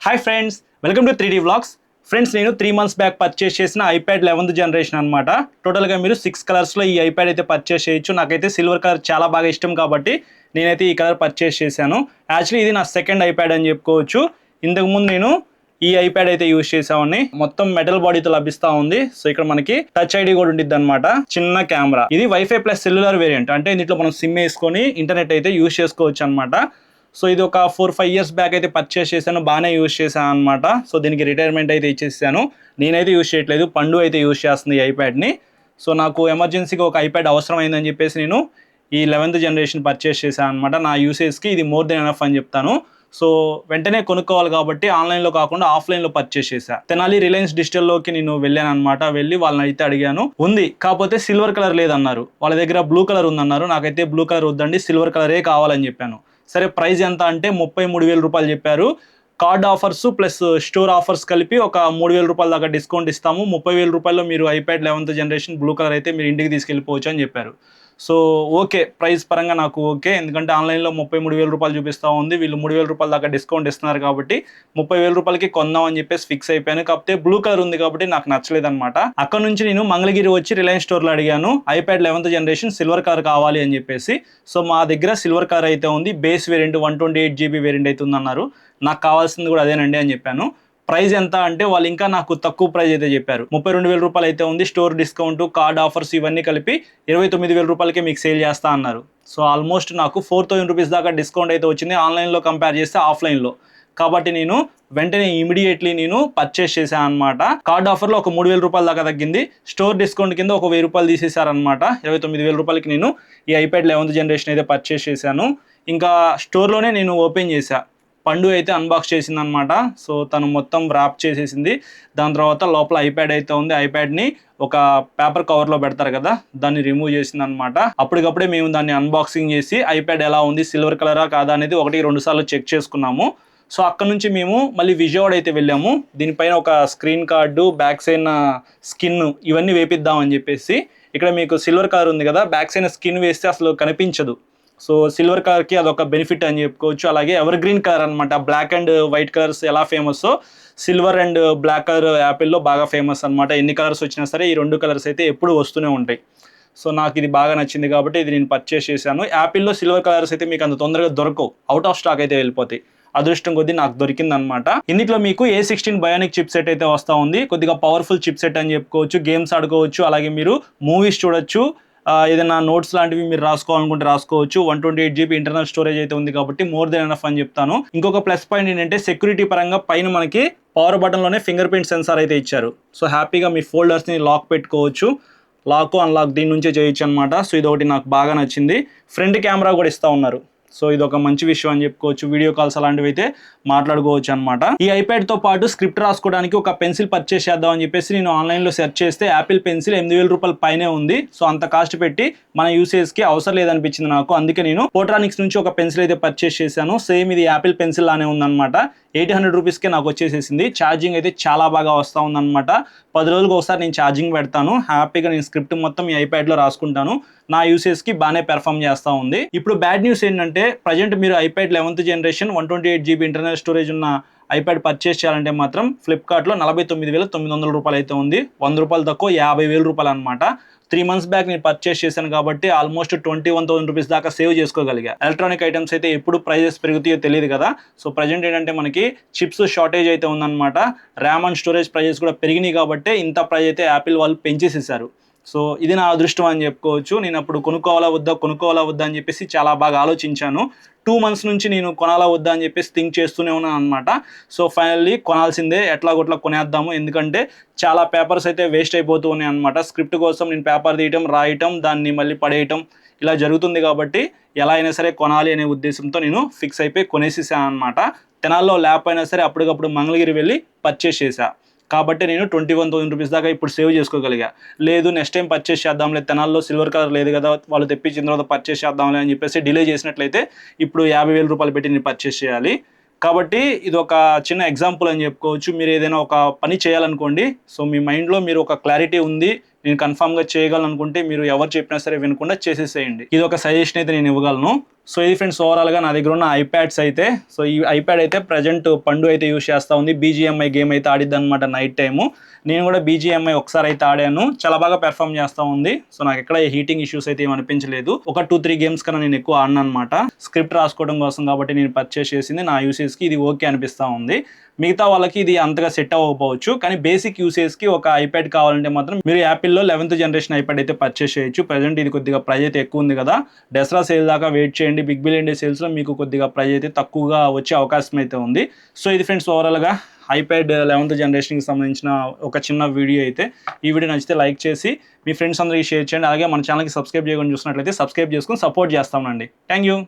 Hi friends, welcome to 3D vlogs. Friends, నేను 3 months back purchase చేసిన iPad 11th generation అనమాట. టోటల్గా మీరు 6 కలర్స్లో ఈ ఐప్యాడ్ అయితే పర్చేస్ చేయొచ్చు. నాకైతే సిల్వర్ కలర్ చాలా బాగా ఇష్టం కాబట్టి నేనైతే ఈ కలర్ పర్చేస్ చేశాను. యాక్చువల్లీ ఇది నా సెకండ్ ఐప్యాడ్ అని చెప్పుకోవచ్చు. ఇంతకుముందు నేను ఈ ఐప్యాడ్ అయితే యూజ్ చేసామని మొత్తం మెటల్ బాడీతో లభిస్తూ ఉంది. సో ఇక్కడ మనకి టచ్ ఐడి కూడా ఉంటుంది అనమాట. చిన్న కెమెరా, ఇది వైఫై ప్లస్ సెల్యులర్ వేరియంట్, అంటే దీంట్లో మనం సిమ్ వేసుకొని ఇంటర్నెట్ అయితే యూజ్ చేసుకోవచ్చు అనమాట. సో ఇది ఒక 4-5 years బ్యాక్ అయితే పర్చేస్ చేశాను, బాగానే యూజ్ చేశాను అనమాట. సో దీనికి రిటైర్మెంట్ అయితే ఇచ్చేసాను. నేనైతే యూజ్ చేయట్లేదు, పండు అయితే యూజ్ చేస్తుంది ఈ ఐప్యాడ్ని. సో నాకు ఎమర్జెన్సీగా ఒక ఐప్యాడ్ అవసరం అయిందని చెప్పేసి నేను ఈ 11th జనరేషన్ పర్చేస్ చేశాను అనమాట. నా యూసేజ్కి ఇది మోర్ దెన్ ఎనఫ్ అని చెప్తాను. సో వెంటనే కొనుక్కోవాలి కాబట్టి ఆన్లైన్లో కాకుండా ఆఫ్లైన్లో పర్చేస్ చేశాను. తెనాలి రిలయన్స్ డిజిటల్లోకి నేను వెళ్ళాను అనమాట. వెళ్ళి వాళ్ళని అయితే అడిగాను, ఉంది కాకపోతే సిల్వర్ కలర్ లేదన్నారు. వాళ్ళ దగ్గర బ్లూ కలర్ ఉందన్నారు. నాకైతే బ్లూ కలర్ వద్దండి, సిల్వర్ కలరే కావాలని చెప్పాను. సరే ప్రైస్ ఎంత అంటే 33,000 రూపాయలు చెప్పారు. Card offers plus store offers కలిపి ఒక 3,000 రూపాయల దాకా డిస్కౌంట్ ఇస్తాము. 30,000 రూపాయల్లో మీరు iPad 11th generation blue colour అయితే మీరు ఇంటికి తీసుకెళ్ళిపోవచ్చు అని చెప్పారు. సో ఓకే, ప్రైస్ పరంగా నాకు ఓకే, ఎందుకంటే ఆన్లైన్లో 33,000 రూపాయలు చూపిస్తూ ఉంది. వీళ్ళు 3,000 రూపాయల దాకా డిస్కౌంట్ ఇస్తున్నారు కాబట్టి 30,000 రూపాయలకి కొందాం అని చెప్పేసి ఫిక్స్ అయిపోయాను. కాకపోతే బ్లూ కలర్ ఉంది కాబట్టి నాకు నచ్చలేదు అనమాట. అక్కడ నుంచి నేను మంగళగిరి వచ్చి రిలయన్స్ స్టోర్లో అడిగాను iPad 11th generation silver colour కావాలి అని చెప్పేసి. సో మా దగ్గర సిల్వర్ కలర్ అయితే ఉంది, బేస్ వేరియంట్ 128 GB వేరియంట్ అయితే ఉందన్నారు. నాకు కావాల్సింది కూడా అదేనండి అని చెప్పాను. ప్రైస్ ఎంత అంటే వాళ్ళు ఇంకా నాకు తక్కువ ప్రైస్ అయితే చెప్పారు. 32,000 రూపాయలు అయితే ఉంది. స్టోర్ డిస్కౌంట్, కార్డ్ ఆఫర్స్ ఇవన్నీ కలిపి 29,000 రూపాయలకి మీకు సేల్ చేస్తా అన్నారు. సో ఆల్మోస్ట్ నాకు 4,000 రూపీస్ దాకా డిస్కౌంట్ అయితే వచ్చింది ఆన్లైన్లో కంపేర్ చేస్తే ఆఫ్లైన్లో. కాబట్టి నేను వెంటనే ఇమీడియట్లీ నేను పర్చేస్ చేశాను అనమాట. కార్డ్ ఆఫర్లో ఒక 3,000 రూపాయల దాకా తగ్గింది. స్టోర్ డిస్కౌంట్ కింద ఒక 1,000 రూపాయలు తీసేశారనమాట. 29,000 రూపాయలకి నేను ఈ ఐప్యాడ్ 11th జనరేషన్ అయితే పర్చేస్ చేశాను. ఇంకా స్టోర్లోనే నేను ఓపెన్ చేశాను. పండు అయితే అన్బాక్స్ చేసింది అనమాట. సో తను మొత్తం ర్యాప్ చేసేసింది. దాని తర్వాత లోపల ఐప్యాడ్ అయితే ఉంది. ఐప్యాడ్ని ఒక పేపర్ కవర్లో పెడతారు కదా, దాన్ని రిమూవ్ చేసింది అనమాట. అప్పటికప్పుడే మేము దాన్ని అన్బాక్సింగ్ చేసి ఐప్యాడ్ ఎలా ఉంది, సిల్వర్ కలరా కాదా అనేది 1-2 సార్లు చెక్ చేసుకున్నాము. సో అక్కడ నుంచి మేము మళ్ళీ విజయవాడ అయితే వెళ్ళాము. దీనిపైన ఒక screen card, back side skin ఇవన్నీ వేపిద్దామని చెప్పేసి. ఇక్కడ మీకు సిల్వర్ కలర్ ఉంది కదా, బ్యాక్ సైడ్ స్కిన్ వేస్తే అసలు కనిపించదు. సో సిల్వర్ కలర్కి అదొక బెనిఫిట్ అని చెప్పుకోవచ్చు. అలాగే ఎవర్ గ్రీన్ కలర్ అనమాట. బ్లాక్ అండ్ వైట్ కలర్స్ ఎలా ఫేమస్సో సిల్వర్ అండ్ బ్లాక్ కలర్ యాపిల్లో బాగా ఫేమస్ అనమాట. ఎన్ని కలర్స్ వచ్చినా సరే ఈ 2 కలర్స్ అయితే ఎప్పుడు వస్తూనే ఉంటాయి. సో నాకు ఇది బాగా నచ్చింది కాబట్టి ఇది నేను పర్చేస్ చేశాను. యాపిల్లో సిల్వర్ కలర్స్ అయితే మీకు అంత తొందరగా దొరకవు, అవుట్ ఆఫ్ స్టాక్ అయితే వెళ్ళిపోతాయి. అదృష్టం కొద్దీ నాకు దొరికింది అనమాట. ఇందులో మీకు A16 బయోనిక్ చిప్ సెట్ అయితే వస్తూ ఉంది. కొద్దిగా పవర్ఫుల్ చిప్ సెట్ అని చెప్పుకోవచ్చు. గేమ్స్ ఆడుకోవచ్చు, అలాగే మీరు మూవీస్ చూడొచ్చు, ఏదైనా నోట్స్ లాంటివి మీరు రాసుకోవాలనుకుంటే రాసుకోవచ్చు. 128 GB ఇంటర్నల్ స్టోరేజ్ అయితే ఉంది కాబట్టి మోర్ దెన్ ఎనఫ్ అని చెప్తాను. ఇంకొక ప్లస్ పాయింట్ ఏంటంటే సెక్యూరిటీ పరంగా పైన మనకి పవర్ బటన్లోనే ఫింగర్ ప్రింట్ సెన్సార్ అయితే ఇచ్చారు. సో హ్యాపీగా మీ ఫోల్డర్స్ని లాక్ పెట్టుకోవచ్చు. లాక్ అన్లాక్ దీని నుంచే చేయొచ్చు అనమాట. సో ఇది ఒకటి నాకు బాగా నచ్చింది. ఫ్రంట్ కెమెరా కూడా ఇస్తూ ఉన్నారు. సో ఇది ఒక మంచి విషయం అని చెప్పుకోవచ్చు. వీడియో కాల్స్ అలాంటివి అయితే మాట్లాడుకోవచ్చు అనమాట. ఈ ఐప్యాడ్తో పాటు స్క్రిప్ట్ రాసుకోవడానికి ఒక పెన్సిల్ పర్చేస్ చేద్దాం అని చెప్పేసి నేను ఆన్లైన్లో సెర్చ్ చేస్తే యాపిల్ పెన్సిల్ 8,000 రూపాయల పైనే ఉంది. సో అంత కాస్ట్ పెట్టి మన యూసేజ్కి అవసరం లేదనిపించింది నాకు. అందుకే నేను పోట్రానిక్స్ నుంచి ఒక పెన్సిల్ అయితే పర్చేస్ చేశాను. సేమ్ ఇది యాపిల్ పెన్సిల్ లానే ఉందన్నమాట. 800 రూపీస్కే నాకు వచ్చేసేసింది. ఛార్జింగ్ అయితే చాలా బాగా వస్తూ ఉందన్నమాట. 10 రోజులకు ఒకసారి నేను ఛార్జింగ్ పెడతాను. హ్యాపీగా నేను స్క్రిప్ట్ మొత్తం ఈ ఐప్యాడ్లో రాసుకుంటాను. నా యూసేజ్కి బాగానే పెర్ఫామ్ చేస్తూ ఉంది. ఇప్పుడు బ్యాడ్ న్యూస్ ఏంటంటే ప్రజెంట్ మీరు iPad 11th generation 128 GB internal storage ఉన్న ఐప్యాడ్ పర్చేస్ చేయాలంటే మాత్రం ఫ్లిప్కార్ట్లో 49,900 రూపాయలు అయితే ఉంది. 100 రూపాయలు తక్కువ 50,000 రూపాయలు అనమాట. 3 months బ్యాక్ నేను పర్చేస్ చేశాను కాబట్టి ఆల్మోస్ట్ 21,000 రూపీస్ దాకా సేవ్ చేసుకోగలిగా. ఎలక్ట్రానిక్ ఐటమ్స్ అయితే ఎప్పుడు ప్రైజెస్ పెరుగుతాయో తెలియదు కదా. సో ప్రజెంట్ ఏంటంటే మనకి చిప్స్ షార్టేజ్ అయితే ఉందన్నమాట. ర్యామ్ అండ్ స్టోరేజ్ ప్రైజెస్ కూడా పెరిగినాయి కాబట్టి ఇంత ప్రైజ్ అయితే యాపిల్ వాళ్ళు పెంచేసేసారు. సో ఇది నా అదృష్టం అని చెప్పుకోవచ్చు. నేను అప్పుడు కొనుక్కోవాలా వద్దా అని చెప్పేసి చాలా బాగా ఆలోచించాను. 2 months నుంచి నేను కొనాలా వద్దా అని చెప్పేసి థింక్ చేస్తూనే ఉన్నాను అనమాట. సో ఫైనల్లీ కొనాల్సిందే, ఎట్లాగొట్లా కొనేద్దాము. ఎందుకంటే చాలా పేపర్స్ అయితే వేస్ట్ అయిపోతూ ఉన్నాయి అనమాట. స్క్రిప్ట్ కోసం నేను పేపర్ తీయటం, రాయటం, దాన్ని మళ్ళీ పడేయటం ఇలా జరుగుతుంది కాబట్టి ఎలా అయినా సరే కొనాలి అనే ఉద్దేశంతో నేను ఫిక్స్ అయిపోయి కొనేసేసాను అనమాట. తెనాల్లో ల్యాప్ అయినా సరే అప్పటికప్పుడు మంగళగిరి వెళ్ళి పర్చేస్ చేశాను. కాబట్టి నేను 21,000 రూపీస్ దాకా ఇప్పుడు సేవ్ చేసుకోగలిగా. లేదు నెక్స్ట్ టైం పర్చేస్ చేద్దాంలే, తెనాల్లో సిల్వర్ కలర్ లేదు కదా, వాళ్ళు తెప్పించిన తర్వాత పర్చేస్ చేద్దాంలే అని చెప్పేసి డిలే చేసినట్లయితే ఇప్పుడు 50,000 రూపాయలు పెట్టి నేను పర్చేస్ చేయాలి. కాబట్టి ఇది ఒక చిన్న ఎగ్జాంపుల్ అని చెప్పుకోవచ్చు. మీరు ఏదైనా ఒక పని చేయాలనుకోండి, సో మీ మైండ్లో మీరు ఒక క్లారిటీ ఉంది, నేను కన్ఫామ్గా చేయగలను అనుకుంటే మీరు ఎవరు చెప్పినా సరే వినకుండా చేసేసేయండి. ఇది ఒక సజెషన్ అయితే నేను ఇవ్వగలను. సో ఇది ఫ్రెండ్స్ ఓవరాల్గా నా దగ్గర ఉన్న ఐప్యాడ్స్ అయితే. సో ఈ ఐప్యాడ్ అయితే ప్రజెంట్ పండు అయితే యూస్ చేస్తూ ఉంది. BGMI గేమ్ అయితే ఆడిద్ది అనమాట నైట్ టైము. నేను కూడా BGMI ఒకసారి అయితే ఆడాను, చాలా బాగా పెర్ఫామ్ చేస్తూ ఉంది. సో నాకు ఎక్కడ హీటింగ్ ఇష్యూస్ అయితే ఏం అనిపించలేదు. ఒక 2-3 గేమ్స్ కన్నా నేను ఎక్కువ ఆడినా అనమాట. స్క్రిప్ట్ రాసుకోవడం కోసం కాబట్టి నేను పర్చేస్ చేసింది. నా యూసేజ్కి ఇది ఓకే అనిపిస్తూ ఉంది. మిగతా వాళ్ళకి ఇది అంతగా సెట్ అవ్వకపోవచ్చు, కానీ బేసిక్ యూసేజ్కి ఒక ఐప్యాడ్ కావాలంటే మాత్రం మీరు యాపిల్లో 11th జనరేషన్ ఐప్యాడ్ అయితే పర్చేస్ చేయొచ్చు. ప్రజెంట్ ఇది కొద్దిగా ప్రైస్ అయితే ఎక్కువ ఉంది కదా, దసరా సేల్ దాకా వెయిట్ చేయండి. బిగ్ బిలియన్ డే సేల్స్లో మీకు కొద్దిగా ప్రైస్ అయితే తక్కువగా వచ్చే అవకాశం అయితే ఉంది. సో ఇది ఫ్రెండ్స్ ఓవరాల్గా ఐప్యాడ్ 11th జనరేషన్కి సంబంధించిన ఒక చిన్న వీడియో అయితే. ఈ వీడియో నచ్చితే లైక్ చేసి మీ ఫ్రెండ్స్ అందరికీ షేర్ చేయండి. అలాగే మన ఛానల్కి సబ్స్క్రైబ్ చేయకుండా చూసినట్లయితే సబ్స్క్రైబ్ చేసుకుని సపోర్ట్ చేస్తామండి. Thank you.